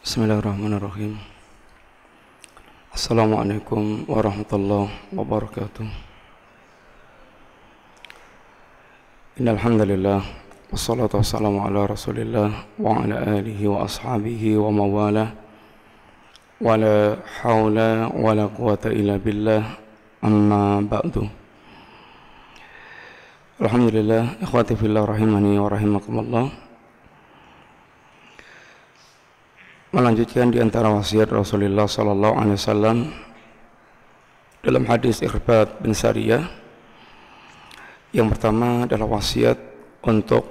Bismillahirrahmanirrahim. Assalamualaikum warahmatullahi wabarakatuh. Innal hamdalillah wassalatu wassalamu ala Rasulillah wa ala alihi wa ashabihi wa mawala. Wala haula wala quwata illa billah. Amma ba'du. Alhamdulillah, ikhwati fillah rahimani wa rahimakumullah. Melanjutkan di antara wasiat Rasulullah sallallahu alaihi wasallam dalam hadis Irbad bin Sariyah. Yang pertama adalah wasiat untuk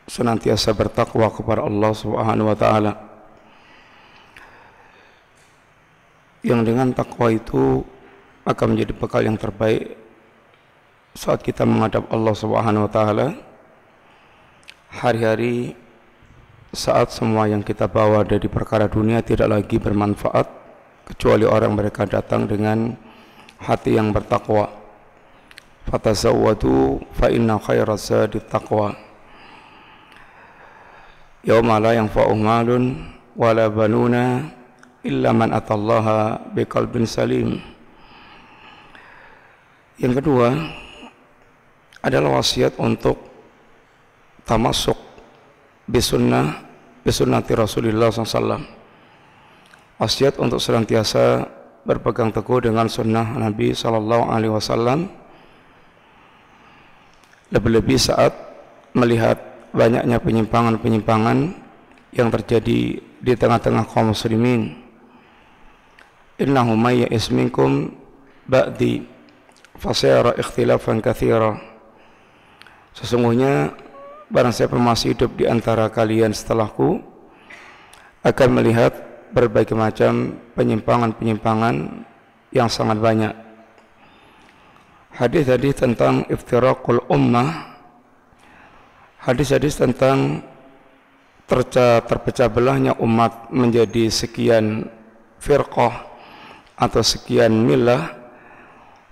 senantiasa bertakwa kepada Allah Subhanahu wa taala. Yang dengan takwa itu akan menjadi bekal yang terbaik saat kita menghadap Allah Subhanahu wa taala hari-hari, saat semua yang kita bawa dari perkara dunia tidak lagi bermanfaat kecuali orang mereka datang dengan hati yang bertakwa. Fatazawwadu fa inna khairaz zadi taqwa. Yauma la yanfa'u malun wala banuna illa man atallaha biqalbin salim. Yang kedua adalah wasiat untuk tamasuk bisunnati Rasulullah SAW. Wasiat untuk senantiasa berpegang teguh dengan sunnah Nabi SAW, lebih-lebih saat melihat banyaknya penyimpangan-penyimpangan yang terjadi di tengah-tengah kaum muslimin. Innahu may ya'is minkum ba'di fasayara ikhtilafan katsira. Sesungguhnya barang siapa masih hidup di antara kalian setelahku akan melihat berbagai macam penyimpangan-penyimpangan yang sangat banyak. Hadis-hadis tentang iftiraqul ummah, hadis-hadis tentang terpecah belahnya umat menjadi sekian firqah atau sekian millah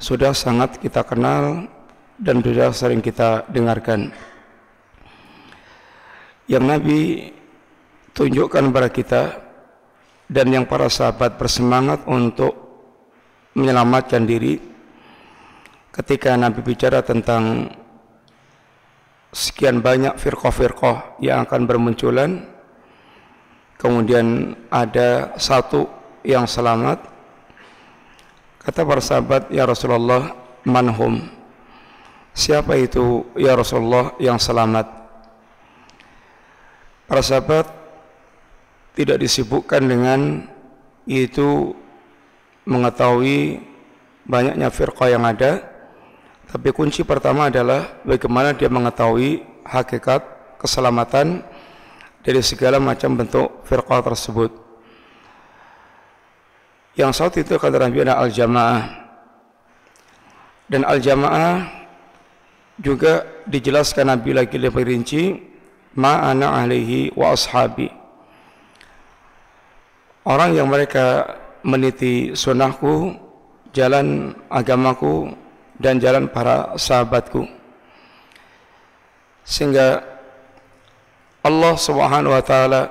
sudah sangat kita kenal dan sudah sering kita dengarkan. Yang Nabi tunjukkan kepada kita dan yang para sahabat bersemangat untuk menyelamatkan diri ketika Nabi bicara tentang sekian banyak firqah-firqah yang akan bermunculan, kemudian ada satu yang selamat. Kata para sahabat, ya Rasulullah, manhum, siapa itu ya Rasulullah yang selamat? Para sahabat tidak disibukkan dengan itu mengetahui banyaknya firqah yang ada, tapi kunci pertama adalah bagaimana dia mengetahui hakikat keselamatan dari segala macam bentuk firqah tersebut. Yang saat itu kata Nabi adalah al-jamaah, dan al-jamaah juga dijelaskan Nabi lagi lebih rinci, ma'ana alaihi wa ashabi. Orang yang mereka meniti sunnahku, jalan agamaku, dan jalan para sahabatku. Sehingga Allah Subhanahu wa taala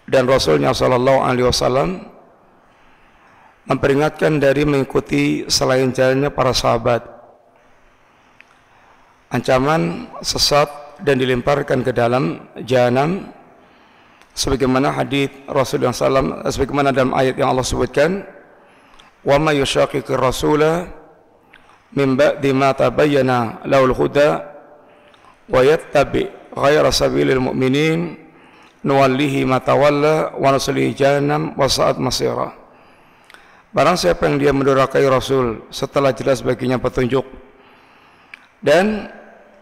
dan Rasulnya sallallahu alaihi wasallam memperingatkan dari mengikuti selain jalannya para sahabat. Ancaman sesat dan dilemparkan ke dalam jahanam, sebagaimana hadis Rasulullah SAW, sebagaimana dalam ayat yang Allah sebutkan, wa may yushaqiqir rasula min ba'di ma tabayyana lahul huda wa yattabi ghayra sabilil mu'minin nuwallihi ma tawalla wa nuslihi jahannam wa sa'at masira. Barang siapa yang dia mendurhakai Rasul setelah jelas baginya petunjuk dan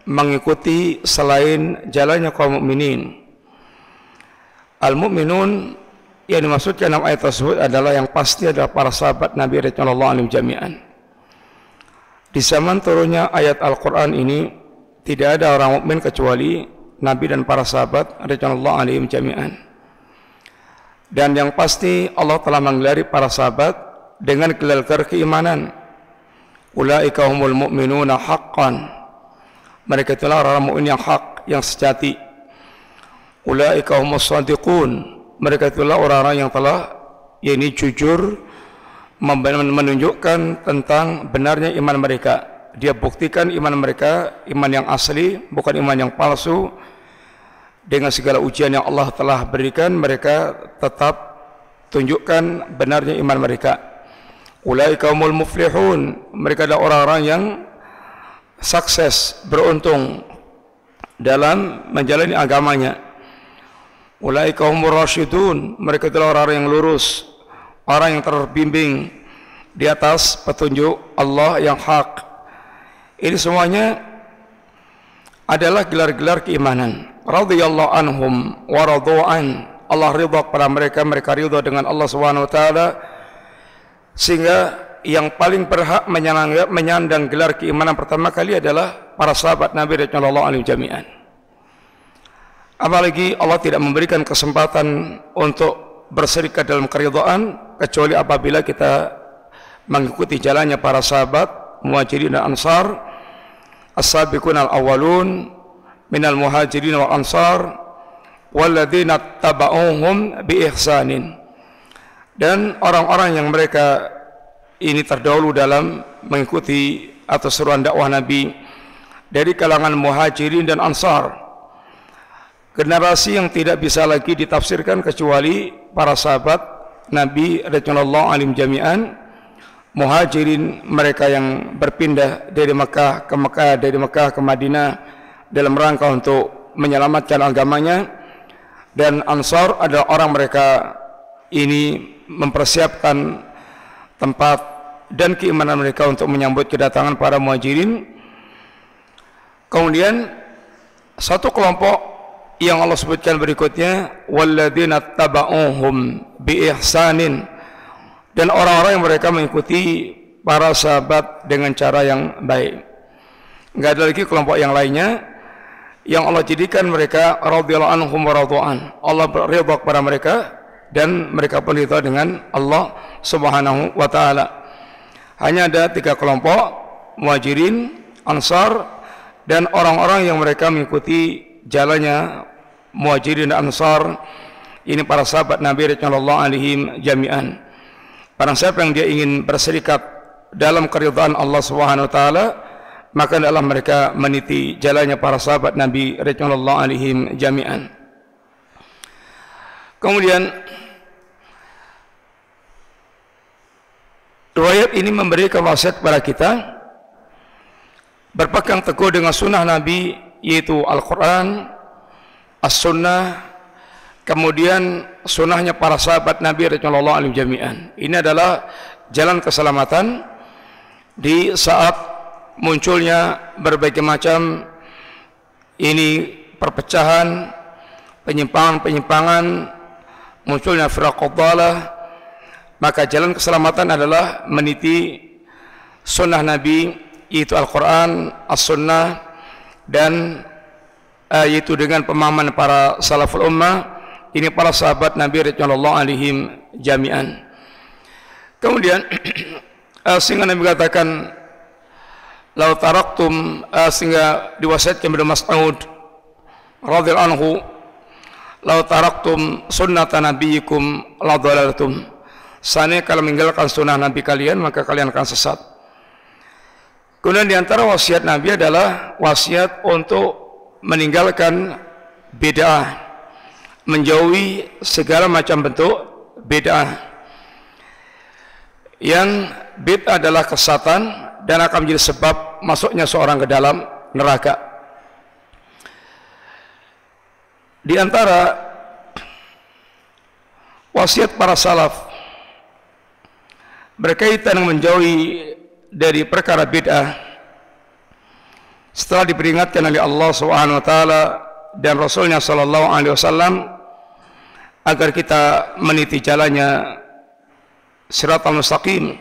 mengikuti selain jalannya kaum mukminin. Al-mu'minun yang dimaksudkan dalam ayat tersebut adalah yang pasti adalah para sahabat Nabi radhiyallahu anhum jami'an. Di zaman turunnya ayat Al-Quran ini tidak ada orang mukmin kecuali Nabi dan para sahabat radhiyallahu anhum jami'an. Dan yang pasti Allah telah menggelari para sahabat dengan gelar keimanan. Ulaika humul mu'minuna haqqan. Mereka itulah orang mukmin yang hak, yang sejati. Ulaika humus shadiqun, mereka itulah orang-orang yang telah jujur menunjukkan tentang benarnya iman mereka. Dia buktikan iman mereka, iman yang asli, bukan iman yang palsu. Dengan segala ujian yang Allah telah berikan, mereka tetap tunjukkan benarnya iman mereka. Ulaika humul muflihun, mereka adalah orang-orang yang sukses, beruntung dalam menjalani agamanya. Ulaika humur rasyidun, mereka adalah orang-orang yang lurus, orang yang terbimbing di atas petunjuk Allah yang hak. Ini semuanya adalah gelar-gelar keimanan. Radhiyallahu anhum wa radu'an, Allah ridha kepada mereka, mereka ridha dengan Allah Subhanahu wa taala, sehingga yang paling berhak menyandang gelar keimanan pertama kali adalah para sahabat Nabi radhiyallahu anhum jami'an. Apalagi Allah tidak memberikan kesempatan untuk berserikat dalam keridhaan kecuali apabila kita mengikuti jalannya para sahabat Muhajirin dan Ansar, as-sabiqun al-awwalun minal muhajirin wal ansar walladzina tabauhum bi ihsanin, dan orang-orang yang mereka ini terdahulu dalam mengikuti atau seruan dakwah Nabi dari kalangan muhajirin dan ansar, generasi yang tidak bisa lagi ditafsirkan kecuali para sahabat Nabi radhiyallahu anhum jami'an. Muhajirin mereka yang berpindah dari Mekah ke Mekah, dari Mekah ke Madinah dalam rangka untuk menyelamatkan agamanya, dan Ansar adalah orang mereka ini mempersiapkan tempat dan keimanan mereka untuk menyambut kedatangan para Muhajirin. Kemudian satu kelompok yang Allah sebutkan berikutnya, walladzina tabauhum bi ihsanin, dan orang-orang yang mereka mengikuti para sahabat dengan cara yang baik. Enggak ada lagi kelompok yang lainnya yang Allah jadikan mereka radhiyallahu anhum wa radu'an. Allah ridha kepada mereka dan mereka pun ridha dengan Allah Subhanahu wa taala. Hanya ada 3 kelompok, Muhajirin, Ansar, dan orang-orang yang mereka mengikuti jalannya Muhajirin dan Ansar. Ini para sahabat Nabi radhiyallahu anhum jami'an. Barang siapa yang dia ingin berserikat dalam keridhaan Allah Subhanahu wa taala, maka adalah mereka meniti jalannya para sahabat Nabi radhiyallahu anhum jami'an. Kemudian riwayat ini memberikan wasiat kepada kita berpegang teguh dengan sunnah Nabi, yaitu Al-Quran, As-Sunnah, kemudian sunnahnya para sahabat Nabi radhiyallahu anhum jami'an. Ini adalah jalan keselamatan di saat munculnya berbagai macam ini perpecahan, penyimpangan-penyimpangan, munculnya firaqad dhalalah. Maka jalan keselamatan adalah meniti sunnah Nabi, yaitu Al-Quran, As-Sunnah, dan yaitu dengan pemahaman para salaful ummah. Ini para sahabat Nabi radhiyallahu anhum jami'an. Kemudian sehingga Nabi katakan, "Lau taraktum," sehingga diwasiatkan oleh Mas'ud radhiyallahu anhu, "Lau taraktum sunnata nabiyikum la dhalaltum." Seandainya kalau meninggalkan sunnah Nabi kalian, maka kalian akan sesat. Kemudian di antara wasiat Nabi adalah wasiat untuk meninggalkan bid'ah, menjauhi segala macam bentuk bid'ah. Yang bid'ah adalah kesesatan dan akan menjadi sebab masuknya seorang ke dalam neraka. Di antara wasiat para salaf berkaitan dengan menjauhi dari perkara bid'ah, setelah diperingatkan oleh Allah Subhanahu wa taala dan Rasulnya sallallahu alaihi wasallam agar kita meniti jalannya Shiratal Mustaqim,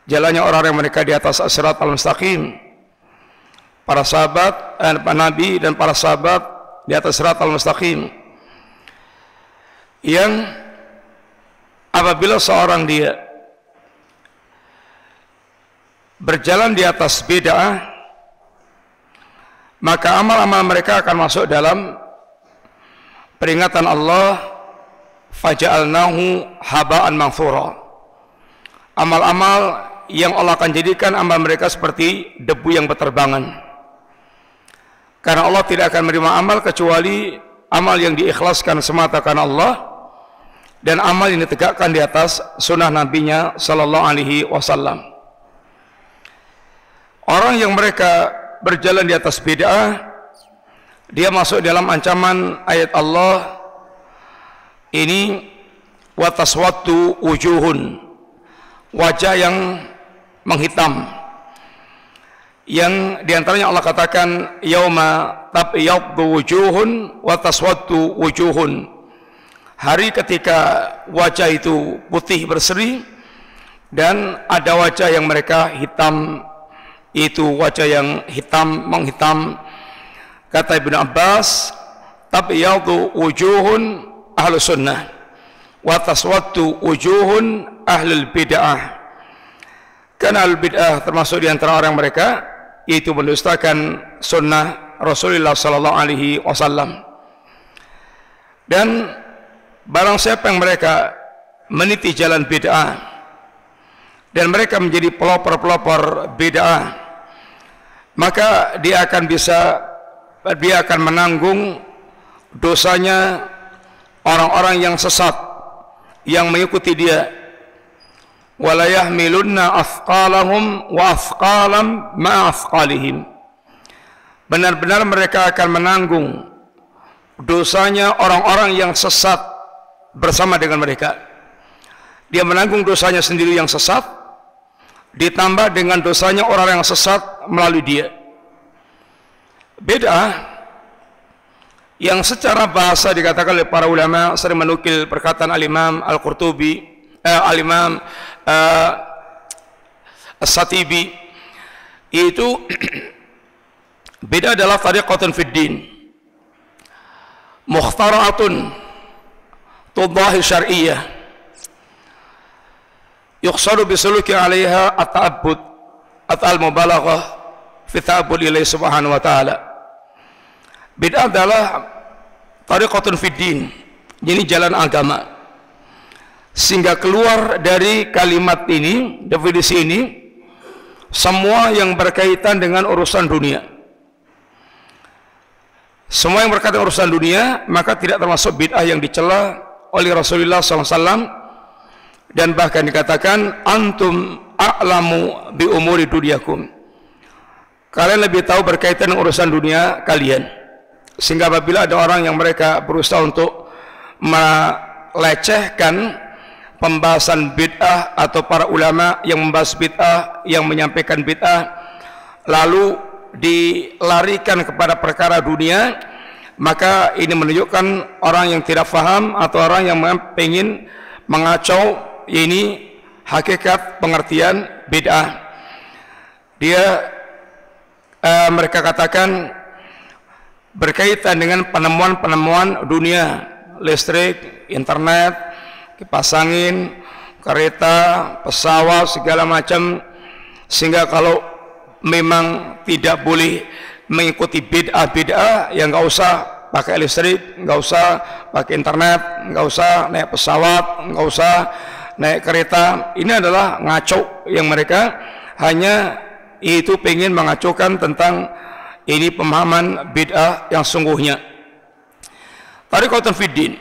jalannya orang yang mereka di atas Shiratal Mustaqim, para sahabat, para nabi dan para sahabat di atas Shiratal Mustaqim, yang apabila seorang dia berjalan di atas bid'ah, maka amal-amal mereka akan masuk dalam peringatan Allah faja'alnahu haba'an manthura. Amal-amal yang Allah akan jadikan amal mereka seperti debu yang berterbangan. Karena Allah tidak akan menerima amal kecuali amal yang diikhlaskan semata karena Allah dan amal yang ditegakkan di atas sunnah nabinya sallallahu alaihi wasallam. Orang yang mereka berjalan di atas bid'ah, dia masuk dalam ancaman ayat Allah ini, wa taswaddu wujuhun, wajah yang menghitam, yang diantaranya Allah katakan yauma tabyaddu wujuhun wa taswaddu wujuhun, hari ketika wajah itu putih berseri dan ada wajah yang mereka hitam, itu wajah yang hitam menghitam. Kata Ibnu Abbas, tabyaddu wujuhun ahlus sunnah wa taswaddu wujuhun ahlul bid'ah. Karena al-bid'ah termasuk di antara orang mereka yaitu mendustakan sunnah Rasulullah sallallahu alaihi wasallam. Dan barang siapa yang mereka meniti jalan bid'ah dan mereka menjadi pelopor-pelopor bid'ah, maka dia akan menanggung dosanya orang-orang yang sesat yang mengikuti dia. Wala yahmilunna athqalahum wa athqalam ma athqalihim. Benar-benar mereka akan menanggung dosanya orang-orang yang sesat bersama dengan mereka. Dia menanggung dosanya sendiri yang sesat, ditambah dengan dosanya orang yang sesat melalui dia. Beda yang secara bahasa dikatakan oleh para ulama, sering menukil perkataan al-Imam Al-Qurtubi, al-Imam As-Satibi, itu beda adalah tariqatun fid din mukhtara'atun tudahi syar'iyyah yuqsadu bisuluki 'alaiha at-ta'abbud at-al-mubalaghah fi ta'abbud ilaihi subhanahu wa ta'ala. Bid'ah adalah tariqatun fid din, ini jalan agama. Sehingga keluar dari kalimat ini, definisi ini, semua yang berkaitan dengan urusan dunia. Semua yang berkaitan dengan urusan dunia, maka tidak termasuk bid'ah yang dicela oleh Rasulullah SAW. Dan bahkan dikatakan, antum a'lamu bi umuri dunyakum. Kalian lebih tahu berkaitan dengan urusan dunia kalian. Sehingga apabila ada orang yang mereka berusaha untuk melecehkan pembahasan bid'ah atau para ulama yang membahas bid'ah, yang menyampaikan bid'ah, lalu dilarikan kepada perkara dunia, maka ini menunjukkan orang yang tidak faham atau orang yang ingin mengacau ini hakikat pengertian bid'ah. Mereka katakan berkaitan dengan penemuan-penemuan dunia, listrik, internet, kipas angin, kereta, pesawat, segala macam, sehingga kalau memang tidak boleh mengikuti bid'ah, ya nggak usah pakai listrik, nggak usah pakai internet, nggak usah naik pesawat, nggak usah naik kereta. Ini adalah ngaco yang mereka hanya itu pengen mengacukan tentang ini pemahaman bid'ah yang sungguhnya. Tariqatun fid din,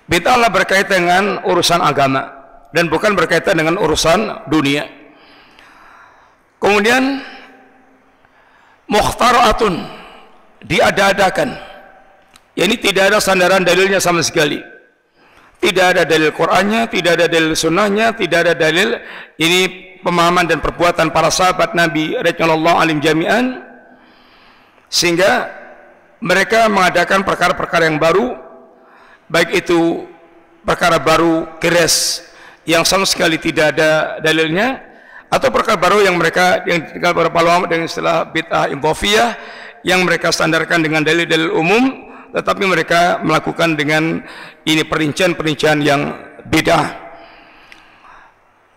bid'ah berkaitan dengan urusan agama dan bukan berkaitan dengan urusan dunia. Kemudian mukhtara'atun, diada-adakan. Ini tidak ada sandaran dalilnya sama sekali. Tidak ada dalil Qur'annya, tidak ada dalil sunnahnya, tidak ada dalil ini pemahaman dan perbuatan para sahabat Nabi radhiyallahu anhum jami'an, sehingga mereka mengadakan perkara-perkara yang baru, baik itu perkara baru keras yang sama sekali tidak ada dalilnya, atau perkara baru yang mereka yang dikenal para ulama dengan istilah bid'ah idhofiyah, yang mereka standarkan dengan dalil-dalil umum, tetapi mereka melakukan dengan ini perincian-perincian yang bid'ah.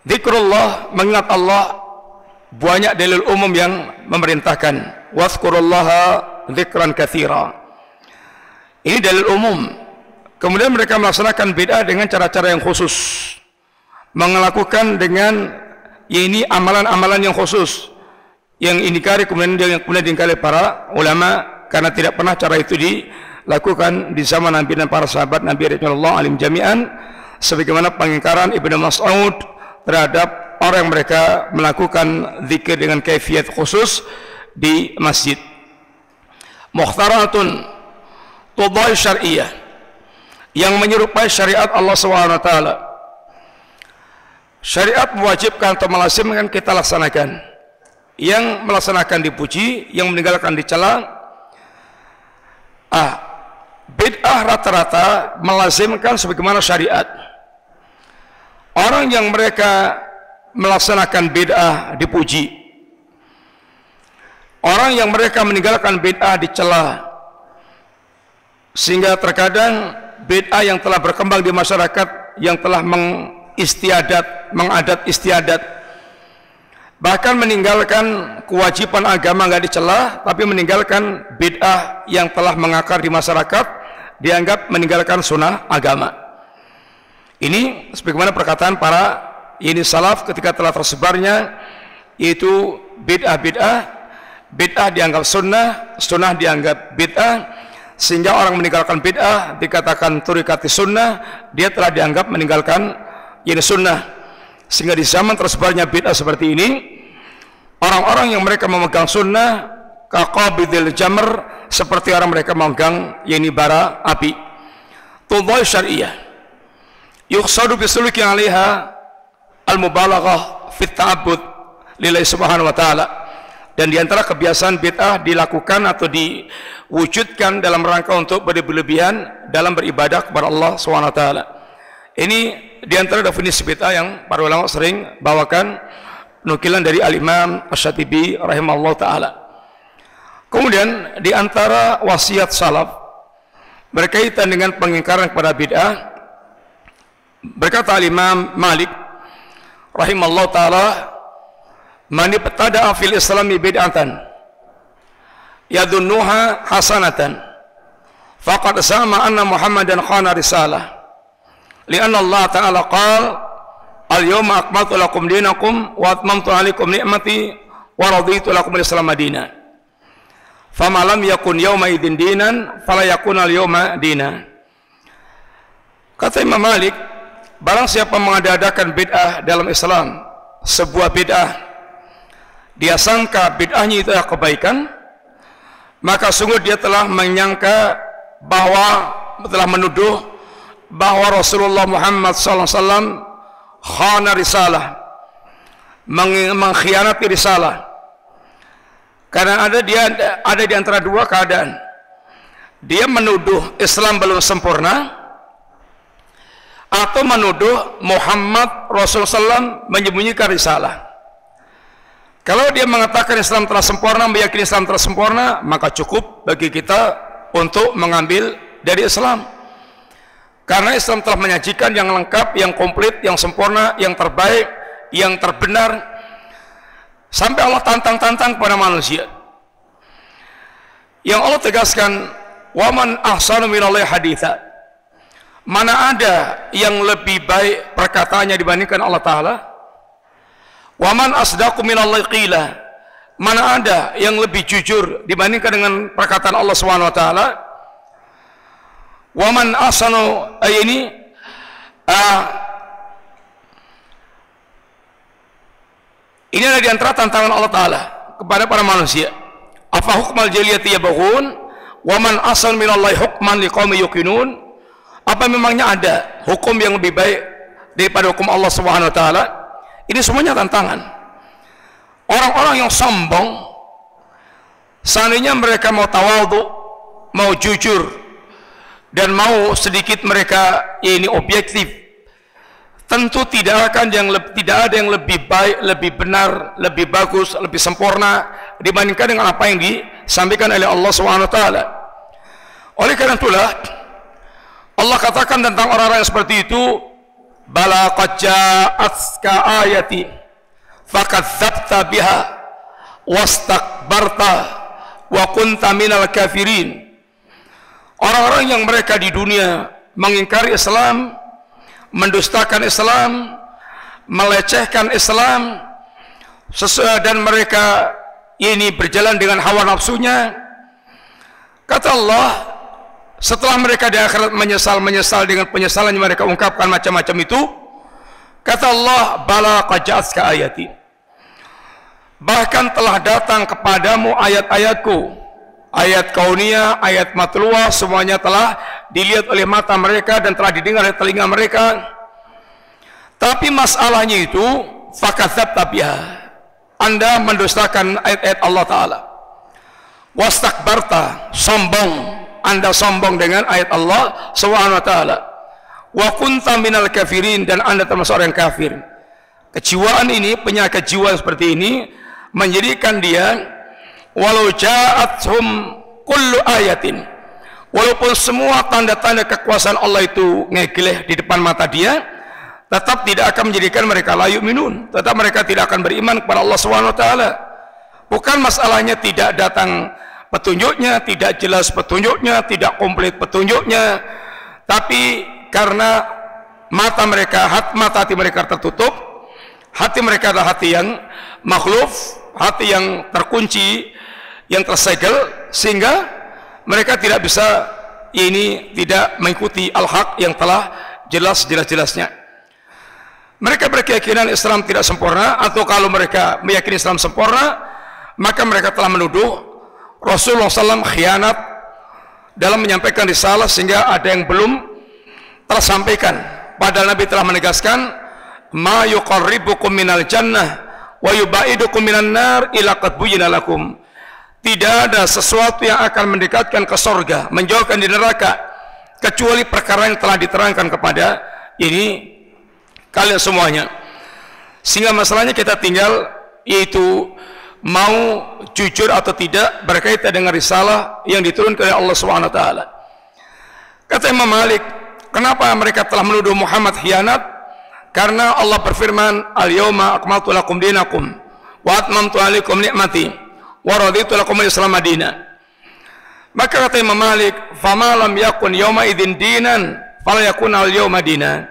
Zikrullah, mengingat Allah, banyak dalil umum yang memerintahkan wazkurullaha dzikran katsira. Ini dalil umum Kemudian mereka melaksanakan bid'ah dengan cara-cara yang khusus, melakukan dengan ini amalan-amalan yang khusus yang ingkari kemudian diingkari para ulama, karena tidak pernah cara itu dilakukan di zaman Nabi dan para sahabat Nabi radhiyallahu alim jami'an, sebagaimana pengingkaran Ibnu Mas'ud terhadap orang yang mereka melakukan zikir dengan kaifiyat khusus di masjid. Mukhtaratun tudai syar'iyah, yang menyerupai syariat Allah SWT. Syariat mewajibkan atau melazimkan kita laksanakan. Yang melaksanakan dipuji, yang meninggalkan dicela. Bid'ah rata-rata melazimkan sebagaimana syariat. Orang yang mereka melaksanakan bid'ah dipuji, orang yang mereka meninggalkan bid'ah dicela. Sehingga terkadang bid'ah yang telah berkembang di masyarakat, yang telah mengadat istiadat, bahkan meninggalkan kewajiban agama nggak dicela, tapi meninggalkan bid'ah yang telah mengakar di masyarakat, dianggap meninggalkan sunnah agama. Ini sebagaimana perkataan para salaf ketika telah tersebarnya, yaitu bid'ah dianggap sunnah, sunnah dianggap bid'ah, sehingga orang meninggalkan bid'ah dikatakan turikati sunnah, dia telah dianggap meninggalkan sunnah. Sehingga di zaman tersebarnya bid'ah seperti ini, orang-orang yang mereka memegang sunnah kaqabidil jamr, seperti orang mereka memegang bara api. Tudai syar'iyah yuqsadu bisuluki 'alaiha al-mubalaghah fit ta'abbud lillahi subhanahu wa ta'ala. Dan diantara kebiasaan bid'ah dilakukan atau diwujudkan dalam rangka untuk berlebihan dalam beribadah kepada Allah SWT. Ini diantara definisi bid'ah yang para ulama sering bawakan, nukilan dari Al-Imam Asy-Syatibi rahimahullah ta'ala. Kemudian diantara wasiat salaf berkaitan dengan pengingkaran kepada bid'ah, berkata Al-Imam Malik rahimahullah ta'ala, man ibtada'a fil islami bid'atan yadunnuha hasanatan faqad sama anna Muhammadan khana risalah, li'anna Allah ta'ala qala al-yawma akmaltu lakum dinakum wa atmamtu 'alaikum ni'mati wa raditu lakum al-islam madina, fama lam yakun yawma idin dinan fala yakun al-yawma dina. Kata Imam Malik, barang siapa mengadakan bid'ah dalam Islam, sebuah bid'ah, dia sangka bid'ahnya itu adalah kebaikan, maka sungguh dia telah menyangka telah menuduh bahwa Rasulullah Muhammad SAW khana risalah, mengkhianati risalah. Karena ada di antara dua keadaan. Dia menuduh Islam belum sempurna, atau menuduh Muhammad Rasulullah SAW menyembunyikan risalah. Kalau dia mengatakan Islam telah sempurna, meyakini Islam telah sempurna, maka cukup bagi kita untuk mengambil dari Islam. Karena Islam telah menyajikan yang lengkap, yang komplit, yang sempurna, yang terbaik, yang terbenar. Sampai Allah tantang-tantang kepada manusia. Yang Allah tegaskan, "Waman ahsanu minallahi haditsa." Mana ada yang lebih baik perkataannya dibandingkan Allah Ta'ala? Waman asdaqu minallahi qila. Mana ada yang lebih jujur dibandingkan dengan perkataan Allah SWT? Waman ahsanu ini adalah di antara tantangan Allah Ta'ala kepada para manusia. Afa hukmal jahiliyati yabghun waman ahsanu minallahi hukman liqaumin yuqinun. Apa memangnya ada hukum yang lebih baik daripada hukum Allah Subhanahu wa taala? Ini semuanya tantangan. Orang-orang yang sombong, seandainya mereka mau tawadhu, mau jujur, dan mau sedikit mereka objektif, tentu tidak ada yang lebih baik, lebih benar, lebih bagus, lebih sempurna dibandingkan dengan apa yang disampaikan oleh Allah Subhanahu wa taala. Oleh karena itulah Allah katakan tentang orang-orang yang seperti itu, bala qad ja'atka ayati fakadzabta biha wastakbarta wa kunta minal kafirin. Orang-orang yang mereka di dunia mengingkari Islam, mendustakan Islam, melecehkan Islam, dan mereka ini berjalan dengan hawa nafsunya. Kata Allah, setelah mereka di akhirat menyesal dengan penyesalan yang mereka ungkapkan macam-macam itu, kata Allah, bala qad ja'atka ayati, bahkan telah datang kepadamu ayat-ayatku, ayat kauniyah, ayat matluah, semuanya telah dilihat oleh mata mereka dan telah didengar oleh telinga mereka. Tapi masalahnya itu, fakadzabta biha, Anda mendustakan ayat-ayat Allah Ta'ala. Wastakbarta, sombong, Anda sombong dengan ayat Allah Subhanahu wa Ta'ala. Wa kunta minal kafirin, dan Anda termasuk orang kafir. Kejiwaan ini, penyakit jiwa seperti ini menjadikan dia, walau ja'athum kullu ayatin, walaupun semua tanda-tanda kekuasaan Allah itu ngegeleh di depan mata dia, tetap tidak akan menjadikan mereka la yu'minun, tetap mereka tidak akan beriman kepada Allah Subhanahu wa Ta'ala. Bukan masalahnya tidak datang petunjuknya, tidak jelas petunjuknya, tidak komplit petunjuknya, tapi karena mata hati mereka tertutup, hati mereka adalah hati yang makhluf, hati yang terkunci, yang tersegel, sehingga mereka tidak bisa tidak mengikuti al-haq yang telah jelas-jelasnya. Mereka berkeyakinan Islam tidak sempurna, atau kalau mereka meyakini Islam sempurna, maka mereka telah menuduh Rasulullah SAW khianat dalam menyampaikan risalah, sehingga ada yang belum tersampaikan. Padahal Nabi telah menegaskan, ma yuqarribukum minal jannah wa yubaidukum minan nar ila qad buyyina lakum. Tidak ada sesuatu yang akan mendekatkan ke surga, menjauhkan di neraka, kecuali perkara yang telah diterangkan kepada kalian semuanya. Sehingga masalahnya kita tinggal, yaitu mau jujur atau tidak berkaitan dengan risalah yang diturunkan oleh Allah Subhanahu wa Ta'ala. Kata Imam Malik, kenapa mereka telah menuduh Muhammad khianat? Karena Allah berfirman, al-yawma akmaltu lakum dinakum wa atmamtu alaikum ni'mati wa raditu lakum al-islam madina. Maka kata Imam Malik, fama lam yakun yawma idzin dinan fala yakun al-yawma dinan.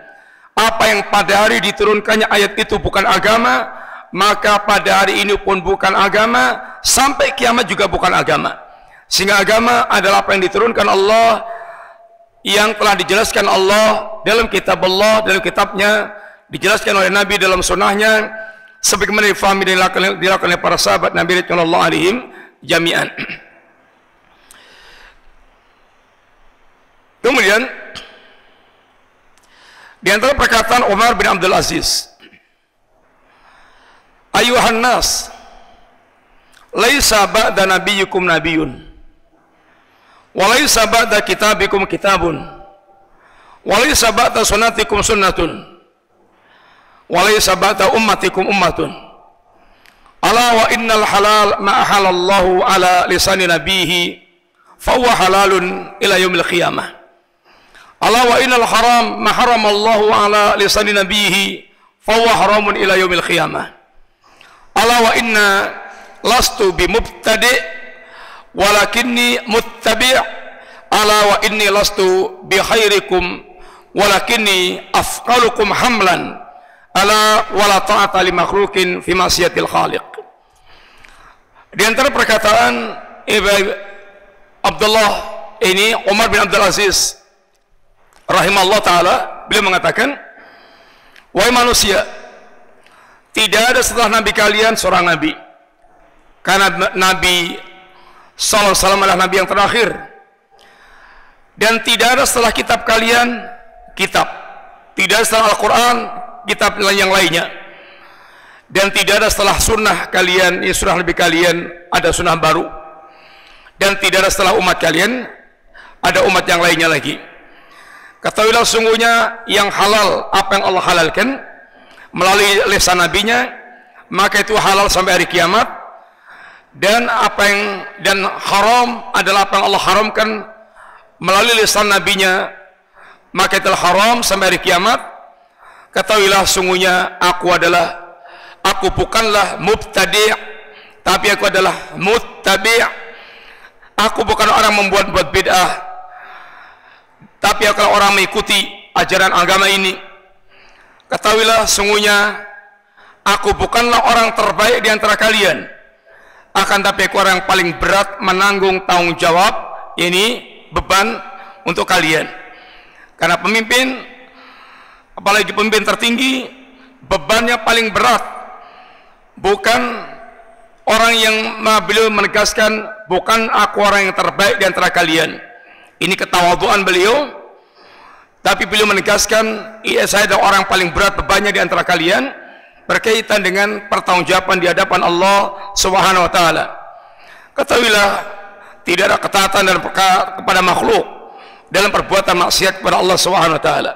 Apa yang pada hari diturunkannya ayat itu bukan agama, maka pada hari ini pun bukan agama, sampai kiamat juga bukan agama. Sehingga agama adalah apa yang diturunkan Allah, yang telah dijelaskan Allah dalam kitab Allah, dalam kitabnya, dijelaskan oleh Nabi dalam sunnahnya, sebagaimana difahami dilakukan oleh para sahabat Nabi sallallahu alaihim jami'an. Kemudian di antara perkataan Umar bin Abdul Aziz, ayuhan nas, laisa ba'da nabiyyukum nabiyyun, wa laisa ba'da kitabikum kitabun, wa laisa ba'da sunnatikum sunnatun, wa laisa ba'da ummatikum ummatun. Ala wa innal halal ma ahalallahu ala lisani nabihi fa huwa halalun ila yaumil qiyamah. Ala wa innal haram ma haramallahu ala lisani nabihi fa huwa haramun ila yaumil qiyamah. Ala wa inna lastu bimubtadi walakinni muttabi'. Ala wa inni lastu bi khairikum walakinni afqalukum hamlan. Ala wala ta'ata li makhluqin fi ma'siyatil khaliq. Di antara perkataan Abdullah Umar bin Abdul Aziz rahimahullah ta'ala, beliau mengatakan, wahai manusia, tidak ada setelah Nabi kalian seorang Nabi, karena Nabi sallallahu alaihi wasallam adalah Nabi yang terakhir. Dan tidak ada setelah kitab kalian kitab, tidak ada setelah Al-Quran kitab yang lainnya, dan tidak ada setelah sunnah kalian, sunnah Nabi kalian ada sunnah baru, dan tidak ada setelah umat kalian ada umat yang lainnya lagi. Ketahuilah sungguhnya yang halal apa yang Allah halalkan melalui lisan nabinya, maka itu halal sampai hari kiamat. Dan dan haram adalah apa yang Allah haramkan melalui lisan nabinya, maka itu haram sampai hari kiamat. Ketahuilah sungguhnya aku bukanlah mubtadi', tapi aku adalah muttabi'. Aku bukan orang membuat bid'ah, Tapi kalau orang mengikuti ajaran agama ini, ketahuilah sungguhnya aku bukanlah orang terbaik di antara kalian, akan tapi aku orang yang paling berat menanggung tanggung jawab ini, beban untuk kalian. Karena pemimpin, apalagi pemimpin tertinggi, bebannya paling berat. Bukan orang yang beliau menegaskan, bukan aku orang yang terbaik di antara kalian. Ini ketawaduan beliau. Tapi beliau menegaskan, iya, saya adalah orang paling berat bebannya di antara kalian, berkaitan dengan pertanggungjawaban di hadapan Allah Subhanahu wa taala. Ketahuilah, tidak ada ketaatan dan kepada makhluk dalam perbuatan maksiat kepada Allah Subhanahu wa taala.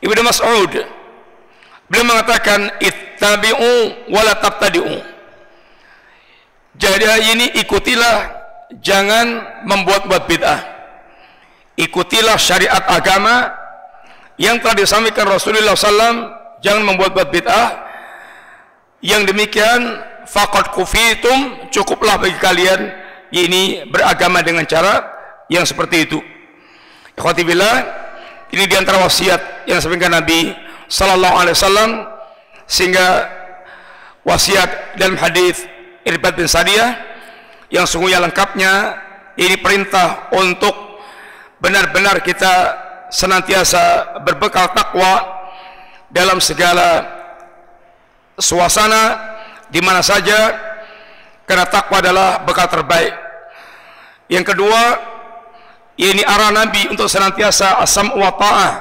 Ibnu Mas'ud beliau mengatakan, ittabi'u wa la tabtadi'u. Jadi ini ikutilah, jangan membuat-buat bid'ah. Ikutilah syariat agama yang telah disampaikan Rasulullah SAW, jangan membuat-buat bid'ah. Yang demikian faqad kufitum, cukuplah bagi kalian ini beragama dengan cara yang seperti itu. Ikhwati billah, ini diantara wasiat yang disampaikan Nabi sallallahu alaihi wasallam, sehingga wasiat dalam hadis Irbad bin Sadiyah yang sungguhnya lengkapnya ini perintah untuk benar-benar kita senantiasa berbekal takwa dalam segala suasana di mana saja, karena takwa adalah bekal terbaik. Yang kedua, ini arah Nabi untuk senantiasa asam wa ta'ah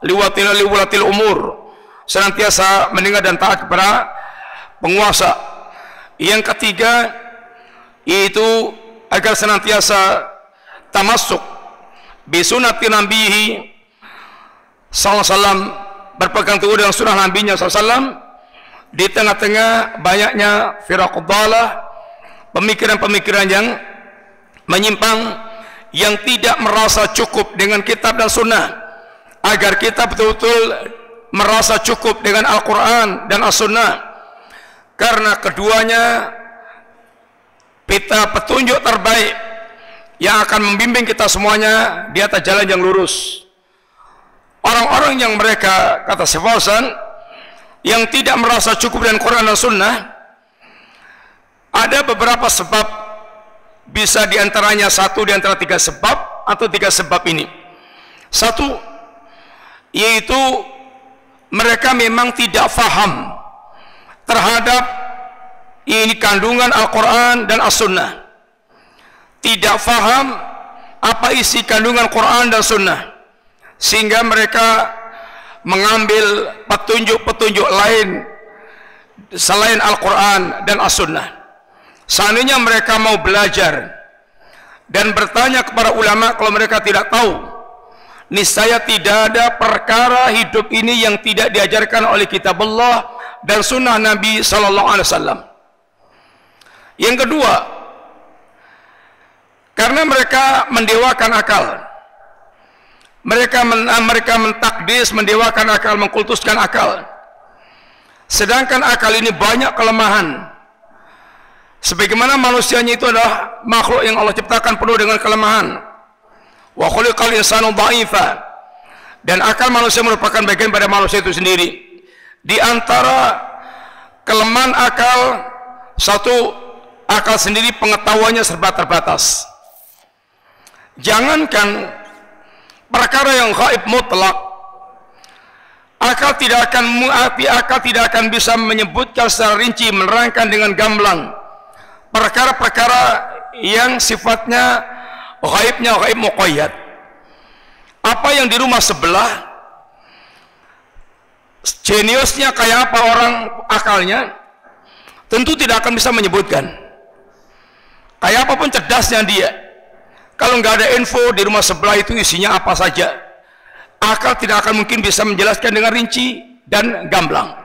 liwulatil umur, senantiasa mendengar dan taat kepada penguasa. Yang ketiga, yaitu agar senantiasa tamasuk bisunati nabihi sallallahu alaihi wasallam, berpegang teguh dengan sunnah nabinya sallallahu alaihi wasallam di tengah-tengah banyaknya firaqud dhalah, pemikiran-pemikiran yang menyimpang, yang tidak merasa cukup dengan kitab dan sunnah, agar kita betul-betul merasa cukup dengan Al-Quran dan As-Sunnah, karena keduanya pita petunjuk terbaik yang akan membimbing kita semuanya di atas jalan yang lurus. Orang-orang yang mereka, kata Syekh Fauzan, yang tidak merasa cukup dengan Quran dan Sunnah, ada beberapa sebab, bisa diantaranya satu di antara tiga sebab atau tiga sebab ini. Satu, yaitu mereka memang tidak faham terhadap ini kandungan Al-Quran dan As-Sunnah. Tidak faham apa isi kandungan Quran dan Sunnah, sehingga mereka mengambil petunjuk-petunjuk lain selain Al-Quran dan As-Sunnah. Seandainya mereka mau belajar dan bertanya kepada ulama, kalau mereka tidak tahu, niscaya tidak ada perkara hidup ini yang tidak diajarkan oleh kitab Allah dan Sunnah Nabi Sallallahu Alaihi Wasallam. Yang kedua, karena mereka mendewakan akal, mereka mentakdis, mendewakan akal, mengkultuskan akal, sedangkan akal ini banyak kelemahan. Sebagaimana manusianya itu adalah makhluk yang Allah ciptakan penuh dengan kelemahan. Wa khuliqal insanu dha'ifa, dan akal manusia merupakan bagian pada manusia itu sendiri. Di antara kelemahan akal, satu, akal sendiri pengetahuannya serba terbatas. Jangankan perkara yang gaib mutlak, akal tidak akan bisa menyebutkan secara rinci, menerangkan dengan gamblang perkara-perkara yang sifatnya gaibnya gaib muqayyad. Apa yang di rumah sebelah, jeniusnya kayak apa orang akalnya, tentu tidak akan bisa menyebutkan. Kayak apapun cerdasnya dia, kalau nggak ada info di rumah sebelah itu isinya apa saja, akal tidak akan mungkin bisa menjelaskan dengan rinci dan gamblang.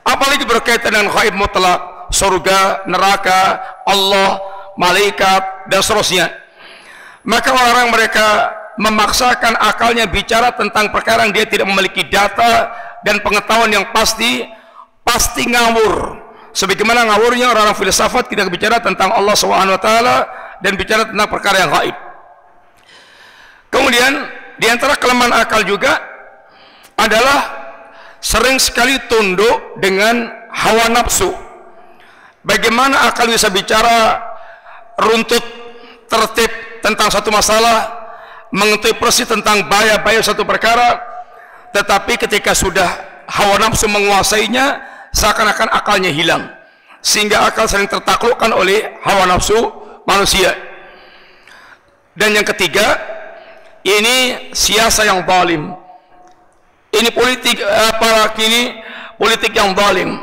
Apalagi berkaitan dengan gaib mutlak, surga, neraka, Allah, malaikat, dan seterusnya. Maka orang-orang mereka memaksakan akalnya bicara tentang perkara yang dia tidak memiliki data dan pengetahuan yang pasti ngawur. Sebagaimana ngawurnya orang-orang filsafat tidak bicara tentang Allah SWT dan bicara tentang perkara yang gaib. Kemudian di antara kelemahan akal juga adalah sering sekali tunduk dengan hawa nafsu. Bagaimana akal bisa bicara runtut tertib tentang satu masalah, mengetahui persis tentang bahaya-bahaya satu perkara, tetapi ketika sudah hawa nafsu menguasainya, seakan-akan akalnya hilang, sehingga akal sering tertaklukkan oleh hawa nafsu manusia. Dan yang ketiga, ini siasa yang zalim. Ini politik politik yang zalim,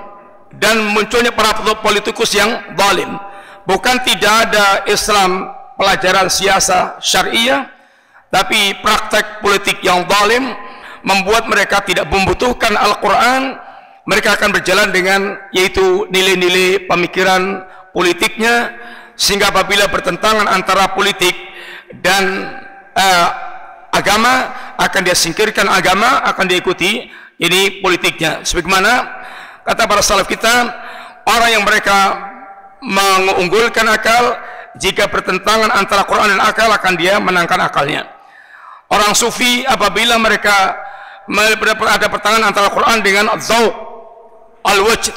dan munculnya para politikus yang zalim. Bukan tidak ada Islam pelajaran siasa syariah, tapi praktek politik yang zalim membuat mereka tidak membutuhkan Al-Quran. Mereka akan berjalan dengan yaitu nilai-nilai pemikiran politiknya, sehingga apabila bertentangan antara politik dan agama, akan dia singkirkan agama, akan diikuti ini politiknya. Sebagaimana kata para salaf kita, orang yang mereka mengunggulkan akal, jika bertentangan antara Quran dan akal, akan dia menangkan akalnya. Orang sufi apabila mereka ada pertentangan antara Quran dengan dzauq, al-wajh,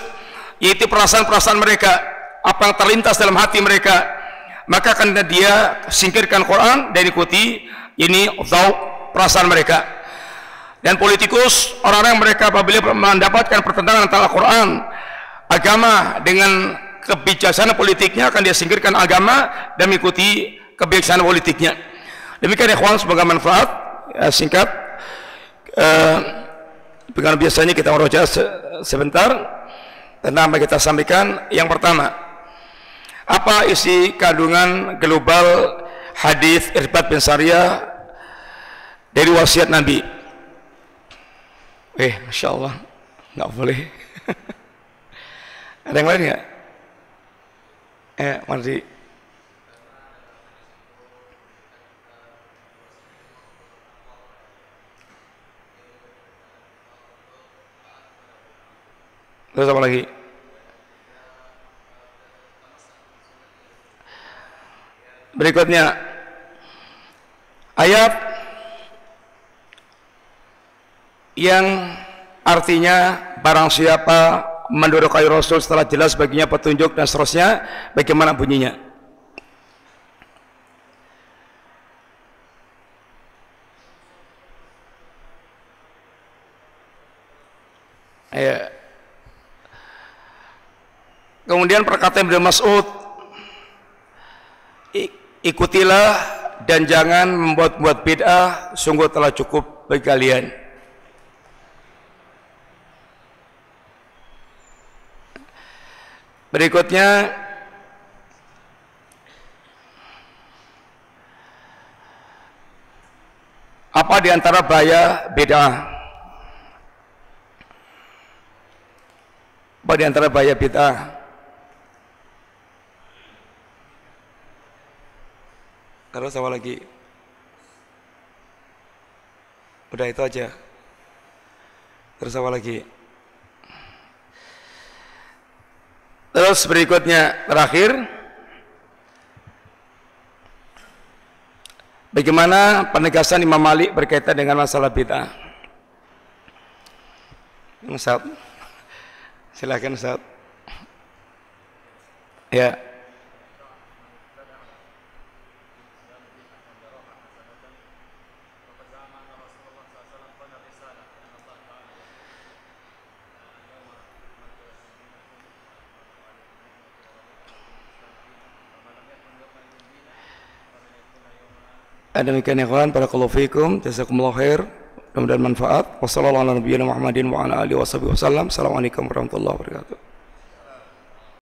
yaitu perasaan-perasaan mereka, apa yang terlintas dalam hati mereka, maka akan dia singkirkan Quran dan ikuti ini dzauq, perasaan mereka. Dan politikus, orang-orang mereka apabila mendapatkan pertentangan antara Quran, agama dengan kebijaksanaan politiknya, akan dia singkirkan agama dan mengikuti kebijaksanaan politiknya. Demikian ikhwan, semoga manfaat. Singkat, dengan biasanya kita meroja sebentar tentang apa kita sampaikan. Yang pertama, apa isi kandungan global hadis Irbad bin Sariyah dari wasiat Nabi? Masya Allah, nggak boleh. Ada yang lain nggak? Mari. Terus apa lagi? Berikutnya, ayat yang artinya barang siapa mendudukai Rasul setelah jelas baginya petunjuk dan seterusnya, bagaimana bunyinya? Kemudian perkataan Ibnu Mas'ud, ikutilah dan jangan membuat-buat bid'ah, sungguh telah cukup bagi kalian. Berikutnya, apa di antara bahaya bid'ah? Apa di antara bahaya bid'ah? Terus apa lagi? Udah itu aja. Terus apa lagi? Terus berikutnya, terakhir, bagaimana penegasan Imam Malik berkaitan dengan masalah bid'ah? Ustaz, silakan Ustaz. Ya. Demikian ikhwan, barakallahu fikum, jazakumullahu khair, mudah-mudahan manfaat. Wassalamualaikum warahmatullahi wabarakatuh. Assalamualaikum warahmatullahi wabarakatuh.